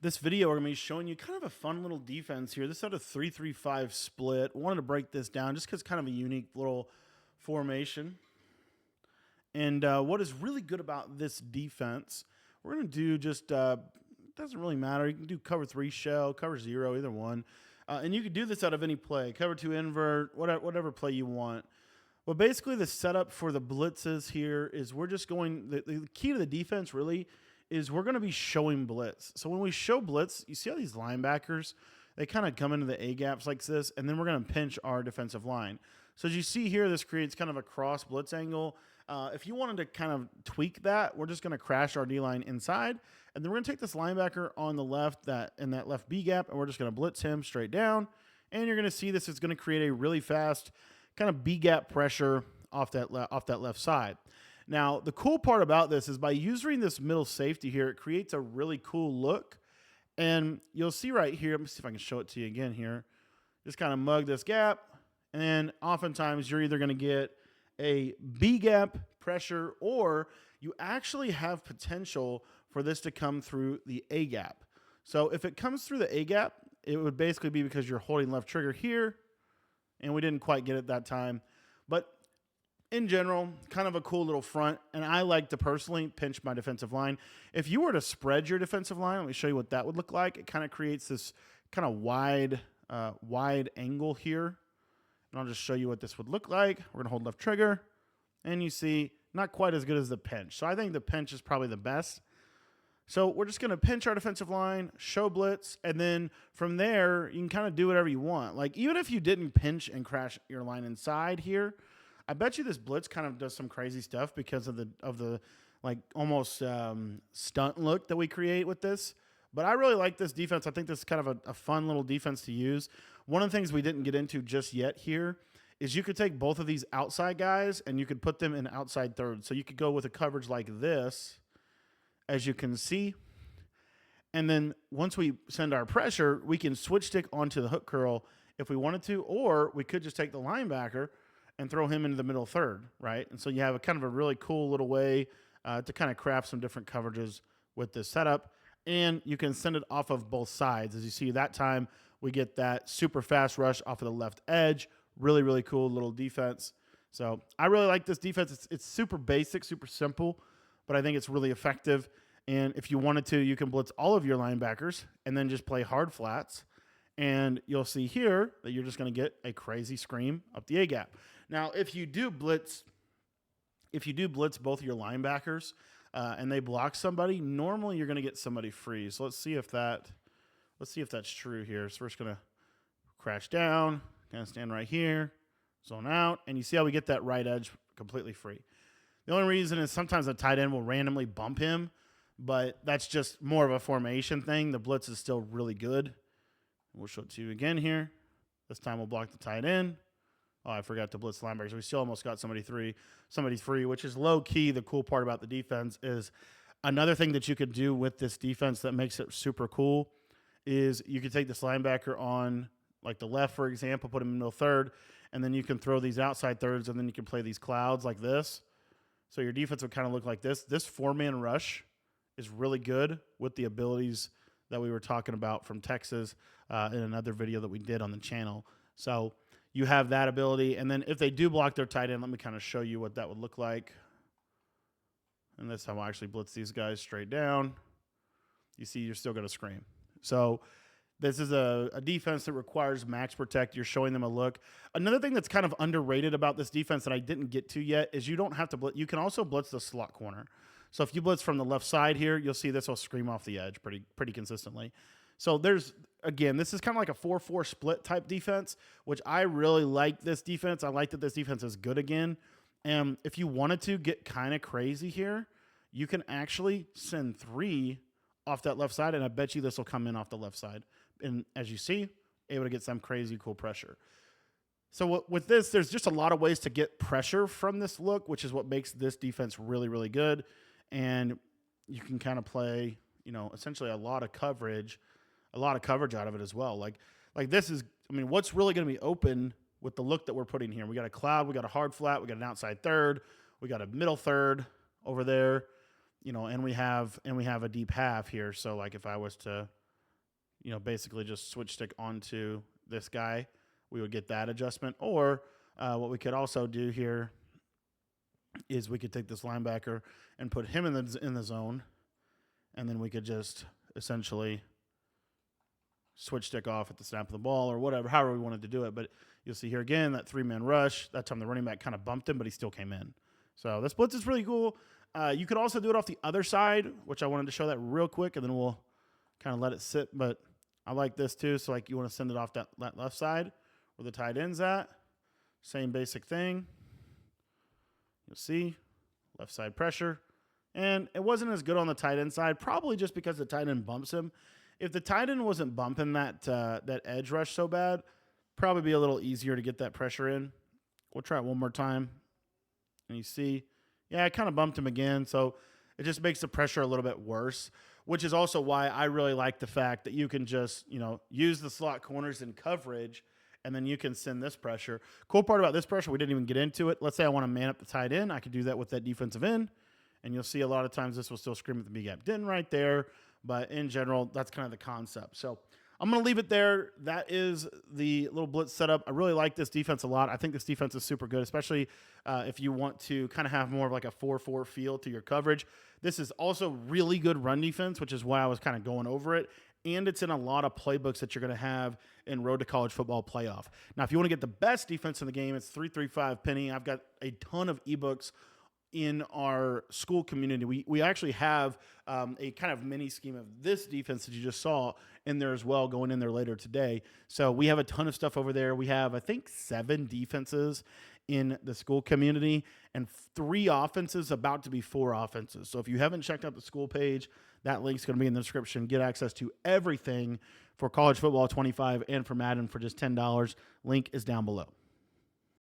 This video, we're going to be showing you kind of a fun little defense here. This is out of 3-3-5 split. Wanted to break this down just because kind of a unique little formation. And what is really good about this defense, we're going to do just, doesn't really matter. You can do cover 3 shell, cover 0, either one. And you can do this out of any play, cover 2 invert, whatever play you want. But basically the setup for the blitzes here is we're just going, the key to the defense really is we're going to be showing blitz. So when we show blitz, you see how these linebackers, they kind of come into the A gaps like this, and then we're going to pinch our defensive line. So as you see here, this creates kind of a cross blitz angle. If you wanted to kind of tweak that, we're just going to crash our D-line inside, and then we're going to take this linebacker on the left, in that left B gap, and we're just going to blitz him straight down. And you're going to see this is going to create a really fast kind of B gap pressure off that left side. Now, the cool part about this is by using this middle safety here, it creates a really cool look. And you'll see right here, let me see if I can show it to you again here. Just kind of mug this gap, and oftentimes you're either going to get a B gap pressure, or you actually have potential for this to come through the A gap. So if it comes through the A gap, it would basically be because you're holding left trigger here, and we didn't quite get it that time. But in general, kind of a cool little front, and I like to personally pinch my defensive line. If you were to spread your defensive line, let me show you what that would look like. It kind of creates this kind of wide angle here, and I'll just show you what this would look like. We're going to hold left trigger, and you see not quite as good as the pinch. So I think the pinch is probably the best. So we're just going to pinch our defensive line, show blitz, and then from there, you can kind of do whatever you want. Like even if you didn't pinch and crash your line inside here, I bet you this blitz kind of does some crazy stuff because of the like almost stunt look that we create with this. But I really like this defense. I think this is kind of a fun little defense to use. One of the things we didn't get into just yet here is you could take both of these outside guys and you could put them in outside thirds. So you could go with a coverage like this, as you can see. And then once we send our pressure, we can switch stick onto the hook curl if we wanted to, or we could just take the linebacker and throw him into the middle third, right? And so you have a kind of a really cool little way to kind of craft some different coverages with this setup. And you can send it off of both sides. As you see, that time we get that super fast rush off of the left edge. Really, really cool little defense. So I really like this defense. It's super basic, super simple, but I think it's really effective. And if you wanted to, you can blitz all of your linebackers and then just play hard flats. And you'll see here that you're just going to get a crazy scream up the A gap. Now, if you do blitz both of your linebackers and they block somebody, normally you're going to get somebody free. So let's see if that's true here. So we're just going to crash down, kind of stand right here, zone out, and you see how we get that right edge completely free. The only reason is sometimes a tight end will randomly bump him, but that's just more of a formation thing. The blitz is still really good. We'll show it to you again here. This time we'll block the tight end. Oh, I forgot to blitz linebackers. We still almost got somebody free, which is low key. The cool part about the defense is another thing that you could do with this defense that makes it super cool is you could take this linebacker on like the left, for example, put him in the middle third, and then you can throw these outside thirds, and then you can play these clouds like this. So your defense would kind of look like this. This 4-man rush is really good with the abilities that we were talking about from Texas in another video that we did on the channel. So you have that ability. And then if they do block their tight end, let me kind of show you what that would look like. And this time I'll actually blitz these guys straight down. You see, you're still going to scream. So this is a defense that requires max protect. You're showing them a look. Another thing that's kind of underrated about this defense that I didn't get to yet is you don't have to blitz. You can also blitz the slot corner. So if you blitz from the left side here, you'll see this will scream off the edge pretty consistently. So again, this is kind of like a 4-4 split type defense, which I really like this defense. I like that this defense is good again. And if you wanted to get kind of crazy here, you can actually send 3 off that left side, and I bet you this will come in off the left side. And as you see, able to get some crazy cool pressure. So with this, there's just a lot of ways to get pressure from this look, which is what makes this defense really, really good. And you can kind of play, essentially a lot of coverage out of it as well. Like this is, what's really going to be open with the look that we're putting here? We got a cloud, we got a hard flat, we got an outside third, we got a middle third over there, and we have a deep half here. So like if I was to basically just switch stick onto this guy, we would get that adjustment. Or what we could also do here is we could take this linebacker and put him in the zone, and then we could just essentially switch stick off at the snap of the ball or whatever, however we wanted to do it. But you'll see here again, that 3-man rush. That time the running back kind of bumped him, but he still came in. So this blitz is really cool. You could also do it off the other side, which I wanted to show that real quick, and then we'll kind of let it sit. But I like this too. So like you want to send it off that left side where the tight end's at. Same basic thing. You'll see left side pressure. And it wasn't as good on the tight end side, probably just because the tight end bumps him. If the tight end wasn't bumping that edge rush so bad, probably be a little easier to get that pressure in. We'll try it one more time. And you see, yeah, I kind of bumped him again. So it just makes the pressure a little bit worse, which is also why I really like the fact that you can just, use the slot corners in coverage, and then you can send this pressure. Cool part about this pressure, we didn't even get into it. Let's say I want to man up the tight end. I could do that with that defensive end. And you'll see a lot of times this will still scream at the B gap. Didn't right there, but in general, that's kind of the concept. So I'm going to leave it there. That is the little blitz setup. I really like this defense a lot. I think this defense is super good, especially if you want to kind of have more of like a 4-4 feel to your coverage. This is also really good run defense, which is why I was kind of going over it. And it's in a lot of playbooks that you're going to have in Road to College Football Playoff. Now, if you want to get the best defense in the game, it's 335 Penny. I've got a ton of ebooks in our school community. We actually have a kind of mini scheme of this defense that you just saw in there as well, going in there later today. So we have a ton of stuff over there. We have, I think, 7 defenses in the school community and 3 offenses, about to be 4 offenses. So if you haven't checked out the school page, that link's going to be in the description. Get access to everything for College Football 25 and for Madden for just $10. Link is down below.